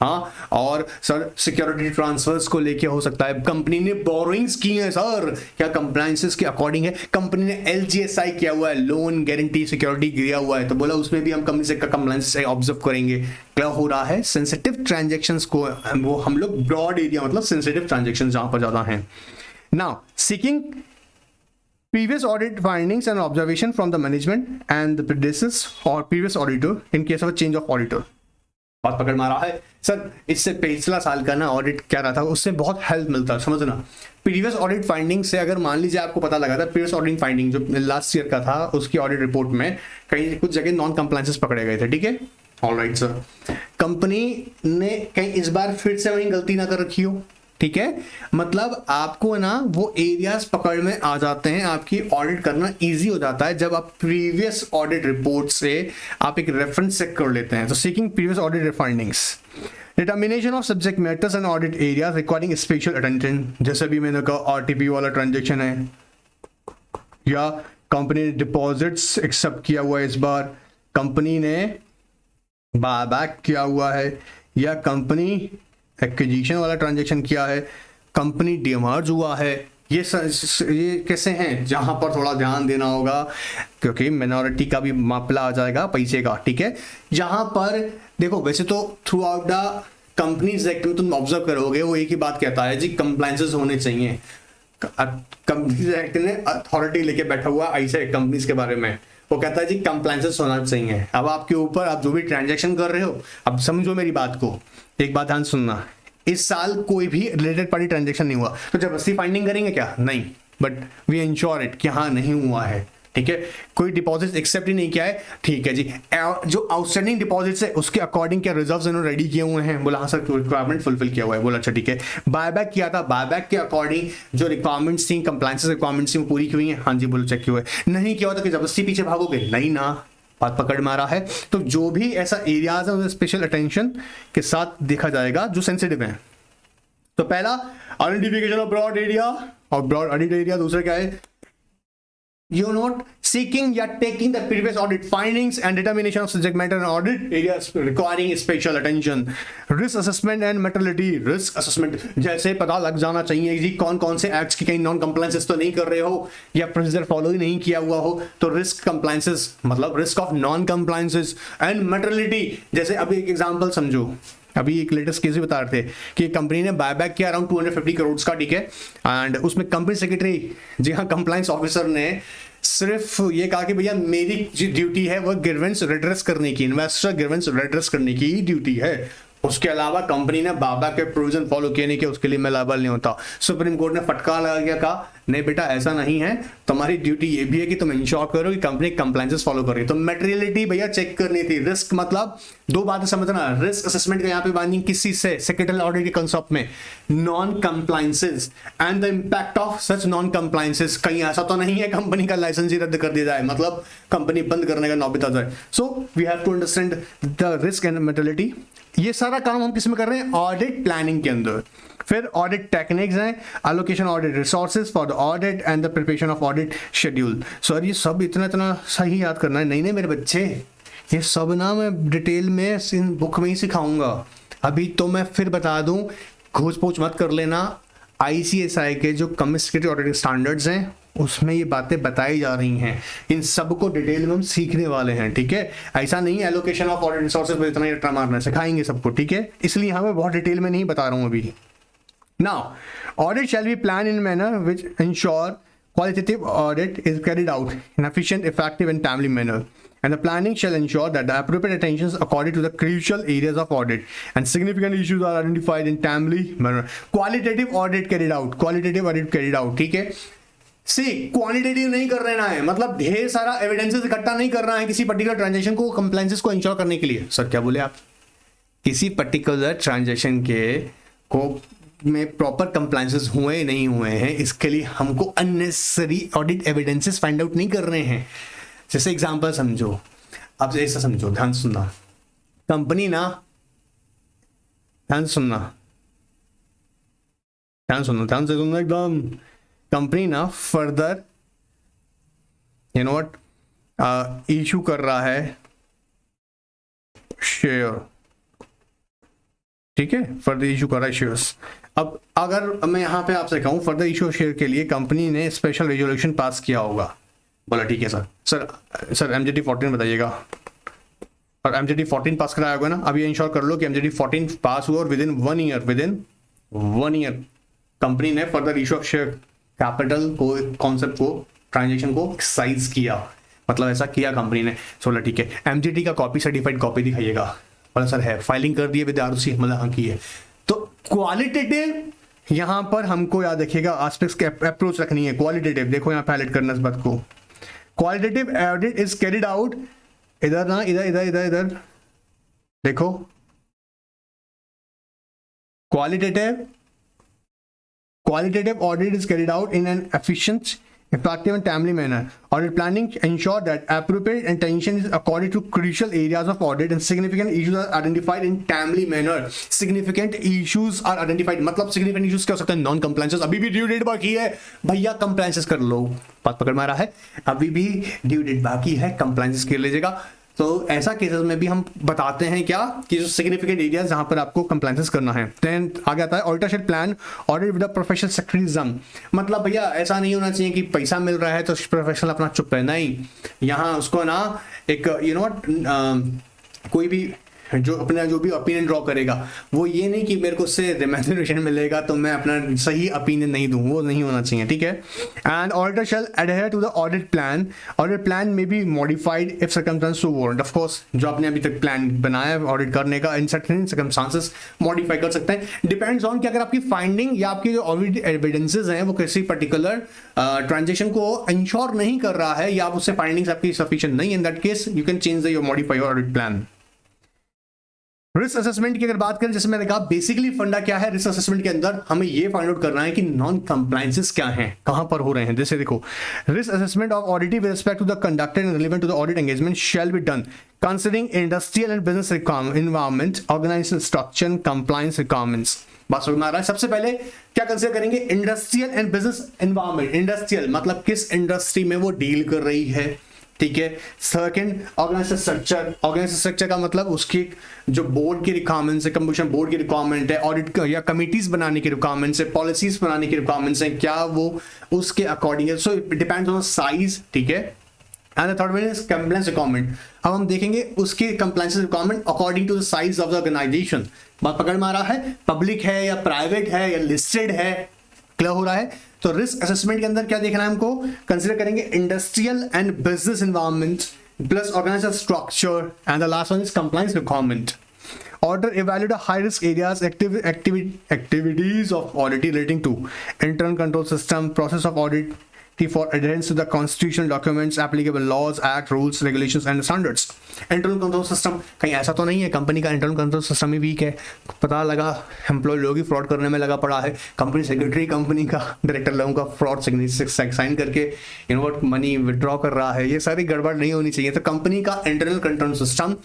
हाँ। और सर सिक्योरिटी ट्रांसफर्स को लेके हो सकता है, कंपनी ने बोरोइंग्स की है सर, क्या कंप्लायंसेस के अकॉर्डिंग है, कंपनी ने LGSI किया हुआ है, लोन गारंटी सिक्योरिटी किया हुआ है, तो बोला उसमें भी हम कंपनी से कंप्लायंसेस ऑब्जर्व करेंगे। क्या हो रहा है? सेंसिटिव ट्रांजेक्शंस को वो हम लोग ब्रॉड एरिया मतलब सेंसिटिव ट्रांजेक्शंस जहां पर ज्यादा हैं। Now seeking previous audit findings and observation from the management and the predecessors or previous auditor in case of a change of auditor। बात पकड़ मारा है सर, इससे पिछला साल का ना ऑडिट क्या रहा था, उससे बहुत हेल्प मिलता है, समझना। प्रीवियस ऑडिट फाइंडिंग से अगर मान लीजिए आपको पता लगा था प्रीवियस ऑडिट फाइंडिंग जो लास्ट ईयर का था उसकी ऑडिट रिपोर्ट में कहीं कुछ जगह नॉन कंप्लायंसेस पकड़े गए थे, ठीक है, ऑलराइट सर, कंपनी ने कहीं इस बार फिर से वही गलती ना कर रखी हो, ठीक है, मतलब आपको ना वो एरियाज पकड़ में आ जाते हैं, आपकी ऑडिट करना इजी हो जाता है जब आप प्रीवियस ऑडिट रिपोर्ट से आप एक रेफरेंस चेक कर लेते हैं। तो seeking previous audit findings, determination of subject matters and audit areas requiring special attention, जैसे भी मैंने कहा RTP वाला ट्रांजेक्शन है, या कंपनी ने डिपॉजिट्स एक्सेप्ट किया हुआ है, इस बार कंपनी ने बायबैक किया हुआ है, या कंपनी एक्विजिशन वाला ट्रांजेक्शन किया है, कंपनी डीमर्ज हुआ है, ये कैसे हैं जहां पर थोड़ा ध्यान देना होगा क्योंकि मिनॉरिटी का भी मामला आ जाएगा पैसे का, ठीक है। जहां पर देखो वैसे तो through out the companies act में तुम ऑब्जर्व करोगे वो एक ही बात कहता है जी कंप्लायंसेस होने चाहिए। कंपनीज एक्ट ने अथॉरिटी लेके बैठा हुआ ऐसे कंपनीज के बारे में, वो कहता है जी कंप्लायंसेस होना चाहिए। अब आपके ऊपर आप जो भी ट्रांजैक्शन कर रहे हो, अब समझो मेरी बात को, एक बात ध्यान सुनना, इस साल कोई भी रिलेटेड पार्टी ट्रांजैक्शन नहीं हुआ तो जबरदस्ती फाइंडिंग करेंगे क्या? नहीं, बट वी इंश्योर इट कि हाँ नहीं हुआ है, ठीक है, कोई डिपॉजिट एक्सेप्ट ही नहीं किया है, ठीक है जी, जो आउटस्टैंडिंग डिपॉजिट्स है उसके अकॉर्डिंग क्या रिजर्व्स इन्होंने रेडी किए हुए हैं, बोला हाँ सर रिक्वायरमेंट फुलफिल किया हुआ है, बोला अच्छा ठीक है। बायबैक किया था, बायबैक के अकॉर्डिंग जो रिक्वायरमेंट्स थी, कंप्लायंस रिक्वायरमेंट्स थी, वो पूरी की हुई है, हाँ जी बोलो चेक किया हुआ है। नहीं किया हुआ तो कि जबरदस्ती पीछे भागोगे? नहीं ना, बात पकड़ में आ रहा है। तो जो भी ऐसा एरियाज है उसे स्पेशल अटेंशन के साथ देखा जाएगा जो सेंसिटिव है। तो पहला आइडेंटिफिकेशन ऑफ ब्रॉड एरिया और ब्रॉड ऑडिट एरिया, दूसरा क्या है, you not seeking या taking the previous audit findings and determination of subject matter and audit areas requiring special attention, risk assessment and materiality, risk assessment जैसे पता लग जाना चाहिए जी कौन कौन से एक्ट्स की कहीं नॉन कंप्लायंसेस तो नहीं कर रहे हो या प्रोसीजर फॉलो ही नहीं किया हुआ हो, तो रिस्क कंप्लायंसेस मतलब risk of non compliances and materiality। जैसे अभी एक एग्जांपल समझो, अभी एक लेटेस्ट केस भी बता रहे थे कि कंपनी ने बायबैक किया अराउंड 250 करोड़ का, ठीक है, एंड उसमें कंपनी सेक्रेटरी जी हाँ कंप्लायंस ऑफिसर ने सिर्फ ये कहा कि भैया मेरी जो ड्यूटी है वो ग्रीवेंस रेड्रेस करने की, इन्वेस्टर ग्रीवेंस रेड्रेस करने की ड्यूटी है, उसके अलावा कंपनी ने बाबा के प्रोविजन फॉलो किए नहीं कि उसके लिए मैं लायबल नहीं होता। सुप्रीम कोर्ट ने फटकार लगा के कहा नहीं बेटा ऐसा नहीं है, तुम्हारी ड्यूटी ये भी है कि तुम इंश्योर करो कि कंपनी कंप्लायंसेस फॉलो कर रही है। तो मटेरियलिटी भैया चेक करनी थी, रिस्क मतलब दो बातें समझना, रिस्क असेसमेंट का यहाँ पे बाइंडिंग किस चीज से, सेक्रेटरियल ऑडिट के कंसेप्ट में, non compliances and the impact of such non compliances. कहीं ऐसा तो नहीं है कंपनी का लाइसेंस ही रद्द कर दिया जाए, मतलब कंपनी बंद करने का नौबत आ जाए। So we have to understand the risk and materiality. ये सारा काम हम किस में कर रहे हैं? ऑडिट प्लानिंग के अंदर। फिर ऑडिट टेक्निक्स हैं, allocation audit resources for the audit and the preparation of audit schedule. Sir ये सब इतना सही याद करना है? नहीं मेरे बच्चे, ये सब ना मैं डिटेल में इन बुक में ही सिखाऊंगा, अभी तो मैं फिर बता दूं, खोज पोछ मत कर लेना, ICSI के जो कमिश्नरेट ऑडिटिंग स्टैंडर्ड्स हैं उसमें ये बातें बताई जा रही हैं, इन सबको डिटेल में हम सीखने वाले हैं, ठीक है। ऐसा नहीं है एलोकेशन ऑफ ऑडिट रिसोर्सेज पर इतना ही रट्टा मारना, सिखाएंगे सबको, ठीक है, इसलिए हमें बहुत डिटेल में नहीं बता रहा हूं अभी। Now audit shall be plan in manner which ensure qualitative audit is carried out in efficient, effective and timely manner, and the planning shall ensure that the appropriate attention is accorded to the crucial areas of audit and significant issues are identified in timely manner. Qualitative audit carried out, qualitative audit carried out, ठीक है। सी quantitative नहीं कर रहा है, मतलब ढेर सारा evidences इकट्ठा नहीं कर रहा है किसी पर्टिकुलर ट्रांजेक्शन को, कंप्लायंसेस को इंश्योर करने के लिए। सर क्या बोले आप? किसी पर्टिकुलर ट्रांजेक्शन के को में प्रॉपर कंप्लायंसेस हुए नहीं हुए हैं, इसके लिए हमको unnecessary audit evidences find out नहीं कर रहे हैं। जैसे एग्जांपल समझो, आप ऐसा समझो, ध्यान सुनना, कंपनी ना, ध्यान सुनना, ध्यान सुनना, ध्यान से सुनना एकदम। कंपनी ना further you know what issue कर रहा है शेयर, ठीक है, फर्दर इशू कर रहा है शेयर्स। अब अगर मैं यहां पे आपसे कहूं फर्दर इशू शेयर के लिए कंपनी ने स्पेशल रेजोल्यूशन पास किया होगा, बोला ठीक है सर MJT 14 बताइएगा, और MJT 14 पास कराया होगा ना। अब ये इंश्योर कर लो कि MJT 14 पास हुआ और within one year company ने further issue of share capital को, कॉन्सेप्ट को, ट्रांजेक्शन को एक्सरसाइज किया, मतलब ऐसा किया कंपनी ने। बोला ठीक है, MJT का कॉपी, सर्टिफाइड कॉपी दिखाइएगा। बोला सर है, फाइलिंग कर दिए विद ROC, मतलब हाँ की है। तो क्वालिटेटिव यहां पर हमको याद रखिएगा, एस्पेक्ट्स के अप्रोच रखनी है। क्वालिटेटिव देखो यहां पे हाईलाइट करना इस बात को, qualitative audit is carried out, इधर ना, इधर देखो, qualitative audit is carried out in an efficient, effective and timely manner. Audit planning ensure that appropriate attention is accorded to crucial areas of audit and significant issues are identified in timely manner. Significant issues are identified, मतलब significant issues क्या हो सकता है? Non compliances, अभी भी due date बाकी है भैया, कंप्लायंसेस कर लो, बात पकड़ में आ रहा है, अभी भी ड्यू डेट बाकी है, कंप्लायंसेस कर लीजिएगा। तो ऐसा केसेस में भी हम बताते हैं क्या कि जो सिग्निफिकेंट एरिया जहां पर आपको कंप्लायंसेस करना है। देन आगे आता है auditor shall plan audit with the professional scepticism, मतलब भैया ऐसा नहीं होना चाहिए कि पैसा मिल रहा है तो प्रोफेशनल अपना चुप है, नहीं, यहाँ उसको ना एक कोई भी जो अपना जो भी ओपिनियन ड्रॉ करेगा, वो ये नहीं कि मेरे को उससे रेम्यूनरेशन मिलेगा तो मैं अपना सही ओपिनियन नहीं दूं, वो नहीं होना चाहिए, ठीक है। And auditor shall adhere to the audit plan में be modified if circumstances so warrant. Of course जो आपने अभी तक प्लान बनाया है ऑडिट करने का, इन सर्टेन सर्कमस्टेंसेस मॉडिफाई कर सकते हैं, डिपेंड्स ऑन कि अगर आपकी फाइंडिंग या आपकी जो ऑडिट एविडेंसेस हैं वो किसी पर्टिकुलर ट्रांजेक्शन को इंश्योर नहीं कर रहा है या आप उससे फाइंडिंग्स आपकी सफिशिएंट नहीं, इन that case you can change your modify your audit plan. Risk assessment की अगर बात करें, जैसे मैंने कहा बेसिकली फंडा क्या है, रिस्क असेसमेंट के अंदर हमें ये फाइंड आउट करना है कि नॉन कंप्लायंसेस क्या हैं, कहां पर हो रहे हैं। जैसे देखो, risk assessment of auditee with respect to the conducted and relevant to the audit engagement shall be done considering industrial and business environment, organisation structure, compliance requirements. बात समझ में आ रहा है? सबसे पहले क्या कंसीडर करेंगे? Industrial and business environment. Industrial मतलब किस इंडस्ट्री में वो डील कर रही है, ठीक है। Second, organisation structure. Organisation structure का मतलब उसकी जो बोर्ड की रिक्वायरमेंट्स है, कंपोजिशन बोर्ड की रिक्वायरमेंट है, ऑडिट या कमिटीज बनाने की रिक्वायरमेंट्स है, पॉलिसीज बनाने की रिक्वायरमेंट्स है, क्या वो उसके अकॉर्डिंग है। So it depends on size, ठीक है। And the third one is compliance requirement. अब हम देखेंगे उसके compliance requirement according to the size of the organisation. बात पकड़ में आ रहा है? पब्लिक है या प्राइवेट है या लिस्टेड है, क्लियर हो रहा है? तो रिस्क असेसमेंट के अंदर क्या देखना है हमको? कंसीडर करेंगे industrial and business environment plus organisation structure, and the last one is compliance requirement. Order evaluate the high risk areas activities of audit relating to internal control system, process of audit for adherence to the constitutional documents, applicable laws, act, rules, regulations and standards. Internal control system कहीं ऐसा तो नहीं है company का internal control system ही week है, पता लगा employ लोग ही फ्रॉड करने में लगा पड़ा है, कंपनी सेक्रेटरी कंपनी का डायरेक्टर लोगों का फ्रॉड साइन करके इनवर्ट मनी विड्रॉ कर रहा है, ये सारी गड़बड़ नहीं होनी चाहिए। तो कंपनी का इंटरनल कंट्रोल सिस्टम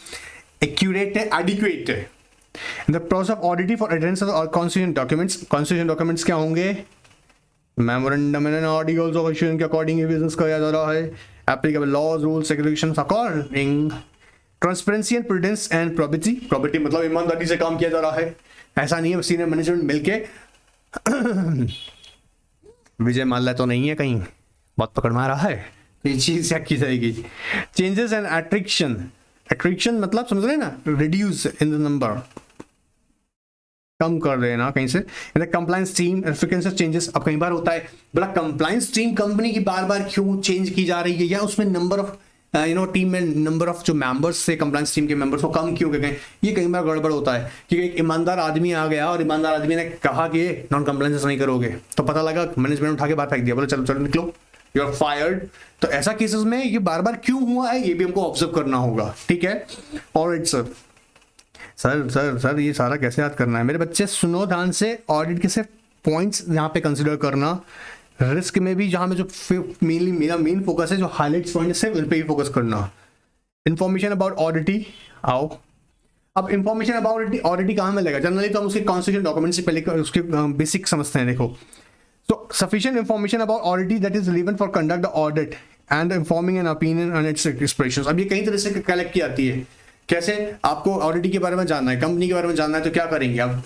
एक्यूरेट है, एडिक्वेट है। The process of auditing for adherence of constitution documents. Constitution documents क्या होंगे? Memorandum and articles of association के अकॉर्डिंग बिजनेस किया जा रहा है, applicable laws, rules, regulations according transparency and prudence and probity, probity मतलब ईमानदारी से काम किया जा रहा है, ऐसा नहीं है सीनियर मैनेजमेंट मिलके विजय माल्या तो नहीं है कहीं बहुत पकड़ मारा है, ये चीज चेक की जाएगी। चेंजेस एंड एट्रिक्शन, एट्रिक्शन मतलब समझ रहे हैं ना, रिड्यूस इन द नंबर, कम कर देना कहीं से। कंप्लायंस टीम फ्रीक्वेंसी चेंजेस, अब कई बार होता है बोला कंप्लायंस टीम कंपनी की बार बार क्यों चेंज की जा रही है, या उसमें नंबर ऑफ टीम में नंबर ऑफ जो मेंबर्स से कंप्लायंस टीम के मेंबर्स को कम क्यों कर गए, ये कई बार गड़बड़ होता है कि एक ईमानदार आदमी आ गया और ईमानदार आदमी ने कहा कि नॉन कंप्लायंस नहीं करोगे, तो पता लगा मैनेजमेंट उठा के बाहर फेंक दिया, बोले चलो चलो निकलो, यू आर फायर्ड। तो ऐसा केसेस में ये बार बार क्यों हुआ है ये भी हमको ऑब्जर्व करना होगा, ठीक है। Alright sir, sir sir sir ये सारा कैसे याद करना है मेरे बच्चे, सुनो ध्यान से। ऑडिट के सिर्फ पॉइंट्स यहाँ पे कंसिडर करना, रिस्क में भी जहां में जो मेनली मेरा मेन फोकस है, जो हाईलाइट्स पॉइंट है सिर्फ उन पे ही फोकस करना। इंफॉर्मेशन अबाउट ऑडिटी, आओ अब इंफॉर्मेशन अबाउट ऑडिटी कहाँ मिलेगा, जनरली तो हम उसके कॉन्स्टिट्यूशन डॉक्यूमेंट से पहले उसके बेसिक समझते हैं। देखो so sufficient information about audit that is relevant for conduct the audit and informing an opinion on its expressions। अब ये कई तरह से कलेक्ट की आती है, कैसे आपको ऑडिट के बारे में जानना है, कंपनी के बारे में जानना है, तो क्या करेंगे आप,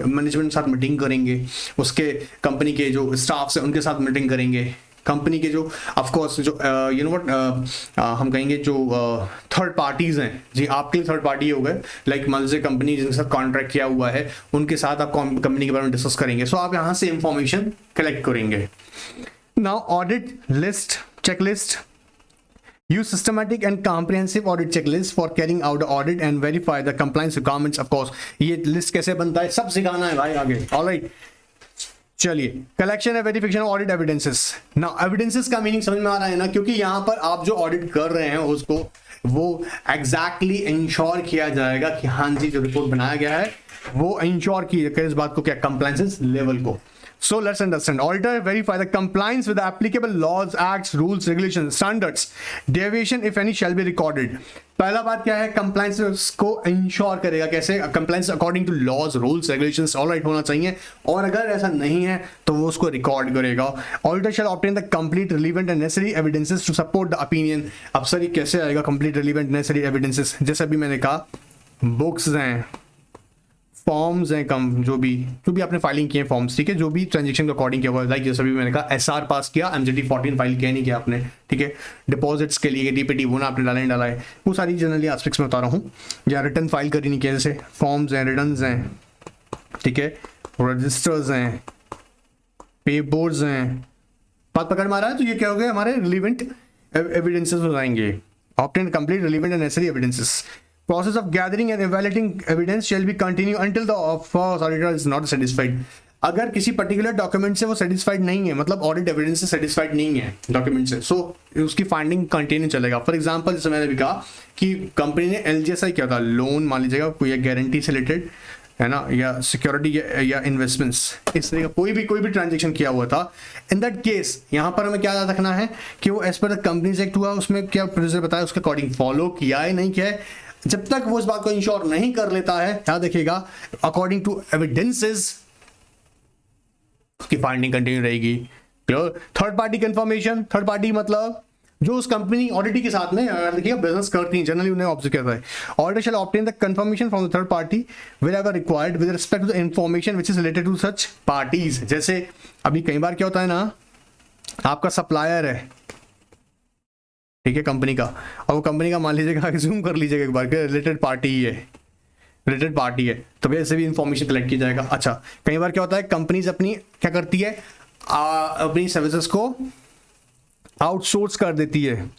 मैनेजमेंट के साथ मीटिंग करेंगे, उसके कंपनी के जो स्टाफ है उनके साथ मीटिंग करेंगे, कंपनी के जो ऑफ कोर्स जो हम कहेंगे जो थर्ड पार्टीज हैं, जी आपके लिए थर्ड पार्टी हो गए, लाइक मान लीजिए कंपनी जिनके साथ कॉन्ट्रैक्ट किया हुआ है उनके साथ आप कंपनी के बारे में डिस्कस करेंगे। सो आप यहाँ से इंफॉर्मेशन कलेक्ट करेंगे। Now audit list, checklist, use systematic and comprehensive audit checklist for carrying out the audit and verify the compliance requirements। of course ये लिस्ट कैसे बनता है सब सिखाना है भाई आगे। ऑलराइट चलिए, collection and verification of audit evidences. Now evidences का मीनिंग समझ में आ रहा है ना, क्योंकि यहाँ पर आप जो ऑडिट कर रहे हैं उसको वो एग्जैक्टली इंश्योर किया जाएगा कि हाँ जी जो रिपोर्ट बनाया गया है वो इंश्योर की इस बात को क्या, कंप्लायंस लेवल को। So let's understand. Auditor verify the compliance with the applicable laws, acts, rules, regulations, standards. Deviation, if any, shall be recorded. पहला बात क्या है, कंप्लायंस को इंश्योर करेगा, कैसे, compliance according to laws, rules, regulations alright होना चाहिए, और अगर ऐसा नहीं है तो वो उसको रिकॉर्ड करेगा। Auditor shall obtain the complete relevant and necessary evidences to support the opinion. अब सर ये कैसे आएगा कंप्लीट रिलीवेंट नेसेसरी एविडेंसेस, जैसे अभी मैंने कहा बुक्स हैं, फॉर्म्स हैं, कम जो भी आपने फाइलिंग किए फॉर्म्स, ठीक है, जो भी ट्रांजेक्शन के अकॉर्डिंग किया हुआ, लाइक जैसे भी मैंने कहा एसआर पास किया, एमजीटी 14 फाइल किया नहीं किया आपने, ठीक है, डिपॉजिट्स के लिए डीपीटी वो ना आपने डाला नहीं डाला है, वो सारी जनरली एस्पेक्ट्स में बता रहा हूँ। या रिटर्न फाइल करी नहीं किया, जैसे फॉर्म्स हैं, रिटर्न्स हैं, ठीक है, रजिस्टर्स हैं, पे बोर्ड्स हैं, बात पकड़ मारा है, तो ये क्या हो गया हमारे रिलीवेंट एविडेंसेस हो जाएंगे। Obtain complete relevant and necessary evidences. Process of gathering and evaluating evidence shall be continue until the first auditor is not satisfied। अगर किसी पर्टिकुलर डॉक्यूमेंट से वो सेटिस्फाइड नहीं है, मतलब ऑडिट एविडेंस से सेटिस्फाइड नहीं है डॉक्यूमेंट से, सो उसकी फाइंडिंग कंटिन्यू चलेगा। फॉर एग्जांपल जैसे मैंने भी कहा कि कंपनी ने एलजीएसआई क्या था, लोन मान लीजिएगा कोई गारंटी से रिलेटेड है ना, या सिक्योरिटी या इन्वेस्टमेंट्स, इस तरह का कोई भी ट्रांजेक्शन किया हुआ था। इन दैट केस यहाँ पर हमें क्या याद रखना है कि वो as per the companies act हुआ, उसमें क्या प्रोसीजर बताया, उसके अकॉर्डिंग फॉलो किया है नहीं किया है। जब तक वो इस बात को इंश्योर नहीं कर लेता है, याद देखिएगा, अकॉर्डिंग टू एविडेंसेस उसकी फाइंडिंग कंटिन्यू रहेगी। Clear. Third party confirmation, third party मतलब जो उस कंपनी ऑडिट के साथ में देखिएगा बिजनेस करती हैं, जनरली उन्हें ऑब्जर्व करता है। Auditor shall obtain the confirmation from the third party wherever required with respect to the information which is related to such parties. जैसे अभी कई बार क्या होता है ना, आपका सप्लायर है, ठीक है, कंपनी का, और वो कंपनी का मान लीजिएगा, जूम कर लीजिएगा एक बार, रिलेटेड पार्टी ही है, रिलेटेड पार्टी है, तो वैसे भी इंफॉर्मेशन कलेक्ट की जाएगा। अच्छा, कई बार क्या होता है, कंपनीज अपनी क्या करती है, अपनी सर्विसेज को आउटसोर्स कर देती है,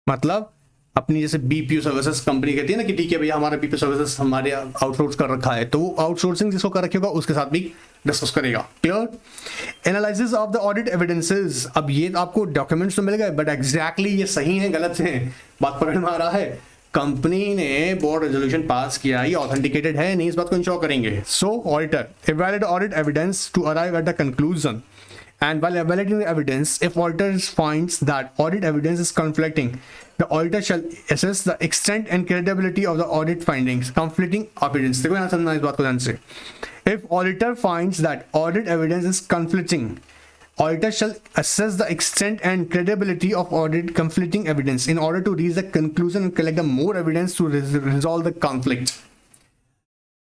मतलब अपनी जैसे बीपीओ सर्विसेज कंपनी कहती है ना कि ठीक है भैया हमारा बीपीओ सर्विसेज हमारे आउटसोर्स कर रखा है, तो वो आउटसोर्सिंग जिसको कर रखी होगा उसके साथ भी डिस्कस करेगा। Clear. Analysis of the audit evidences. अब ये आपको डॉक्यूमेंट्स तो मिल गए, बट एग्जैक्टली ये सही है गलत है, बात पकड़ में आ रहा है। कंपनी ने बोर्ड रेजोल्यूशन पास किया, ये ऑथेंटिकेटेड है नहीं, इस बात को इंश्योर करेंगे। So auditor evaluate audit evidence to arrive at the conclusion, and while evaluating the evidence, if auditor finds that audit evidence is conflicting, the auditor shall assess the extent and credibility of the audit findings। conflicting evidence, देखो यहाँ समझना इस बात को ध्यान से। If auditor finds that audit evidence is conflicting, Auditor shall assess the extent and credibility of audit conflicting evidence in order to reach the conclusion and collect the more evidence to resolve the conflict.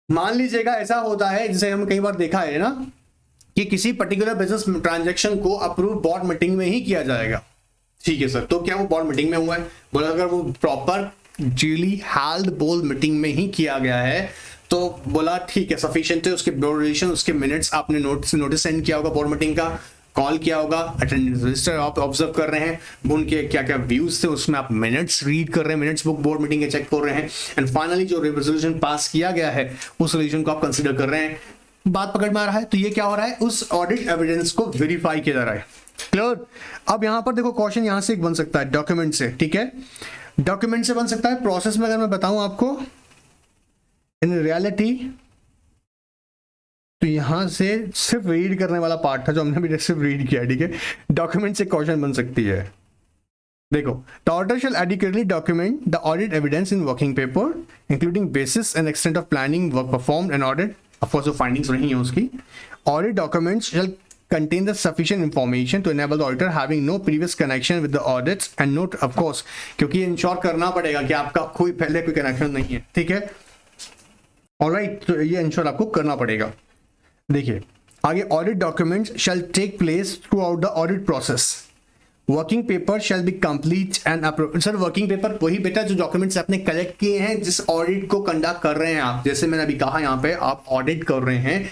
मान लीजिएगा ऐसा होता है, जैसे हम कई बार देखा है ना, कि किसी पर्टिकुलर बिजनेस ट्रांजैक्शन को अप्रूव बोर्ड मीटिंग में ही किया जाएगा. ठीक है सर, तो क्या वो बोर्ड मीटिंग में हुआ है? बोला अगर वो proper duly held board meeting में ही किया गया है तो बोला ठीक है, सफिशिएंट है. उसके ड्यूरेशन, उसके मिनट्स आपने नोटिस सेंड किया होगा, बोर्ड मीटिंग का कॉल किया होगा, अटेंडेंस रजिस्टर आप ऑब्जर्व कर रहे हैं, उनके क्या क्या व्यूज थे उसमें आप मिनट्स रीड कर रहे हैं, मिनट्स बुक बोर्ड मीटिंग के चेक कर रहे हैं, एंड फाइनली जो रेजोल्यूशन पास किया गया है उस रेजोल्यूशन को आप कंसीडर कर रहे हैं. बात पकड़ में आ रहा है? तो ये क्या हो रहा है, उस ऑडिट एविडेंस को वेरीफाई किया जा रहा है. क्लियर? अब यहां पर देखो क्वेश्चन यहां से एक बन सकता है डॉक्यूमेंट से. ठीक है, डॉक्यूमेंट से बन सकता है. प्रोसेस में अगर मैं बताऊं आपको, इन रियलिटी तो यहां से सिर्फ रीड करने वाला पार्ट था जो हमने अभी सिर्फ रीड किया. ठीक है, डॉक्यूमेंट से क्वेश्चन बन सकती है. देखो, the auditor shall adequately document the audit evidence in working paper including basis and extent of planning work performed and audit. Of course जो फाइंडिंग्स रही हैं उसकी. Audit documents shall contain the sufficient information to enable the auditor having no previous connection with the audits and note of course, क्योंकि ensure करना पड़ेगा कि आपका कोई पहले कोई कनेक्शन नहीं है. ठीक है, ऑलराइट, तो ये इंश्योर आपको करना पड़ेगा. देखिए आगे, audit documents shall take place throughout the audit process. Working paper shall be complete and approve. Sir working paper वही बेटा जो डॉक्यूमेंट्स आपने कलेक्ट किए हैं जिस ऑडिट को कंडक्ट कर रहे हैं आप. जैसे मैंने अभी कहा, यहाँ पे आप ऑडिट कर रहे हैं,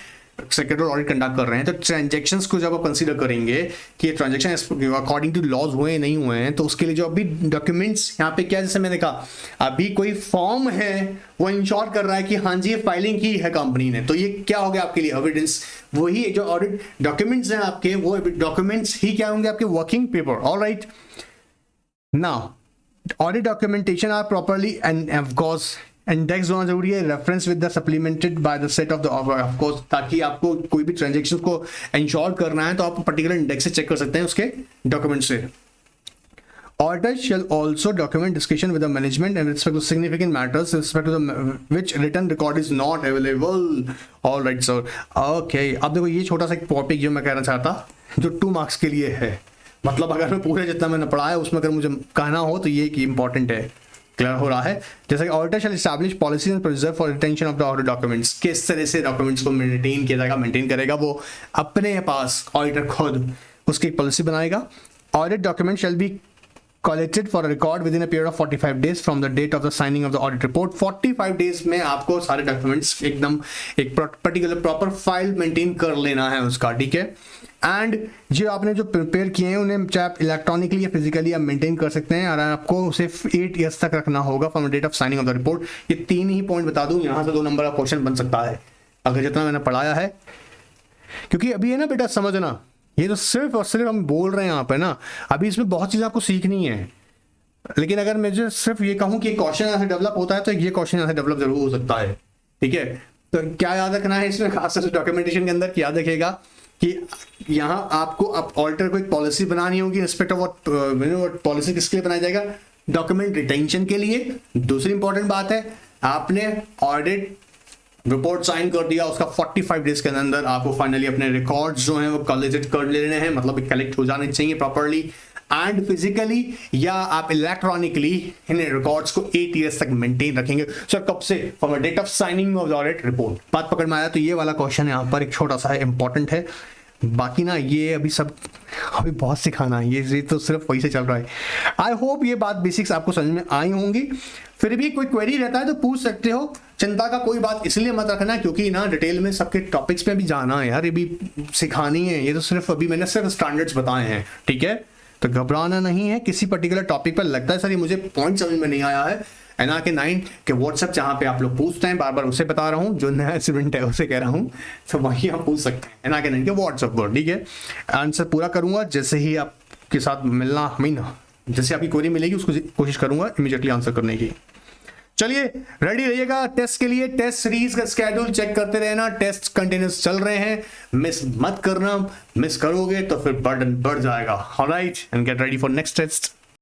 सेक्रेटरी ऑडिट कंडक्ट कर रहे हैं, तो ट्रांजैक्शंस को जब आप कंसीडर करेंगे कि ये ट्रांजैक्शन अकॉर्डिंग टू लॉज हुए नहीं हुए हैं, तो उसके लिए जो अभी डॉक्यूमेंट्स यहाँ पे क्या, जैसे मैंने कहा अभी कोई फॉर्म है वो इंश्योर कर रहा है कि हाँ जी ये फाइलिंग की है कंपनी ने, तो ये क्या हो गया आपके लिए एविडेंस. वही जो ऑडिट डॉक्यूमेंट्स हैं आपके, वो डॉक्यूमेंट्स ही क्या होंगे आपके working paper. Alright, now audit documentation are properly and of course index होना जरूरी है, reference with the supplemented by the set of the of course, ताकि आपको कोई भी ट्रांजैक्शन को इंश्योर करना है तो आप पर्टिकुलर इंडेक्स से चेक कर सकते हैं उसके डॉक्यूमेंट से. Auditor shall also document discussion with the management and respect to significant matters with respect to the which written record is not available. All right sir. Okay, अब देखो ये छोटा सा एक टॉपिक जो मैं कहना चाहता, जो 2 मार्क्स के लिए है, मतलब अगर मैं पूरे जितना मैंने पढ़ा है उसमें अगर मुझे कहना हो तो ये कि इंपॉर्टेंट है. क्लियर हो रहा है? जैसे कि auditor shall establish policy and preserve for retention of the audit documents. किस तरह से डॉक्यूमेंट्स को मेंटेन किया जाएगा, मेंटेन करेगा वो अपने पास, ऑडिटर खुद उसकी एक पॉलिसी बनाएगा. Audit document shall be collected for a record within a period of 45 days from the date of the signing of the audit report. 45 days में आपको सारे डॉक्यूमेंट्स एकदम एक पर्टिकुलर प्रॉपर फाइल मेंटेन कर लेना है उसका. ठीक है, एंड जो आपने जो प्रिपेयर किए हैं उन्हें चाहे आप इलेक्ट्रॉनिकली या फिजिकली आप मेंटेन कर सकते हैं, और आपको उसे 8 ईयर्स तक रखना होगा from the date of signing of the report. ये 3 ही पॉइंट बता दूं, यहाँ से 2 नंबर का क्वेश्चन बन सकता है अगर जितना मैंने पढ़ाया है. क्योंकि अभी है ना बेटा, समझना, ये तो सिर्फ और सिर्फ हम बोल रहे हैं यहाँ पे ना, अभी इसमें बहुत चीज़ें आपको सीखनी है. लेकिन अगर मुझे सिर्फ ये कहूँ कि क्वेश्चन यहाँ से डेवलप होता है तो ये क्वेश्चन यहाँ से डेवलप जरूर हो सकता है. ठीक है, तो क्या याद रखना है इसमें खासतौर से डॉक्यूमेंटेशन के अंदर, याद रखिएगा कि यहाँ आपको अब ऑडिटर को एक पॉलिसी बनानी होगी रिस्पेक्ट ऑफ व्हाट पॉलिसी किसके लिए बनाया जाएगा, डॉक्यूमेंट रिटेंशन के लिए. दूसरी इंपॉर्टेंट बात है, आपने ऑडिट रिपोर्ट साइन कर दिया, उसका 45 डेज के अंदर आपको फाइनली अपने रिकॉर्ड्स जो हैं वो कलेक्ट कर लेने हैं, मतलब कलेक्ट हो जाने चाहिए प्रॉपर्ली एंड फिजिकली, या आप इलेक्ट्रॉनिकली इन रिकॉर्ड्स को 8 ईयर्स तक मेंटेन रखेंगे. सर कब से? From the date of signing of the audit report. बात पकड़ में आया? तो ये वाला क्वेश्चन यहाँ पर एक छोटा सा है, इंपॉर्टेंट है. बाकी ना ये अभी सब अभी बहुत सिखाना है, ये तो सिर्फ वही से चल रहा है. आई होप ये बात बेसिक्स आपको समझ में आई होंगी. फिर भी कोई क्वेरी रहता है तो पूछ सकते हो, चिंता का कोई बात इसलिए मत रखना क्योंकि ना डिटेल में सबके टॉपिक्स पे भी जाना है यार, ये भी सिखानी है. ये तो सिर्फ अभी मैंने सिर्फ स्टैंडर्ड्स बताए हैं. ठीक है, तो घबराना नहीं है. किसी पर्टिकुलर टॉपिक पर लगता है सर ये मुझे पॉइंट समझ में नहीं आया है, NRK9 के व्हाट्सएप जहाँ पे आप लोग पूछते हैं, बार बार उसे बता रहा हूँ, जो नया स्टूडेंट है उसे कह रहा हूँ, तो वहीं आप पूछ सकते हैं NRK9 के व्हाट्सएप पर. ठीक है, आंसर पूरा करूंगा जैसे ही आपके साथ मिलना, जैसे आपकी क्वेरी मिलेगी उसको कोशिश करूंगा इमीडिएटली आंसर करने की. चलिए रेडी रहिएगा टेस्ट के लिए. टेस्ट सीरीज का स्केड्यूल चेक करते रहना, टेस्ट कंटिन्यूस चल रहे हैं, मिस मत करना. मिस करोगे तो फिर बर्डन बढ़ जाएगा. Alright, and get ready for next test.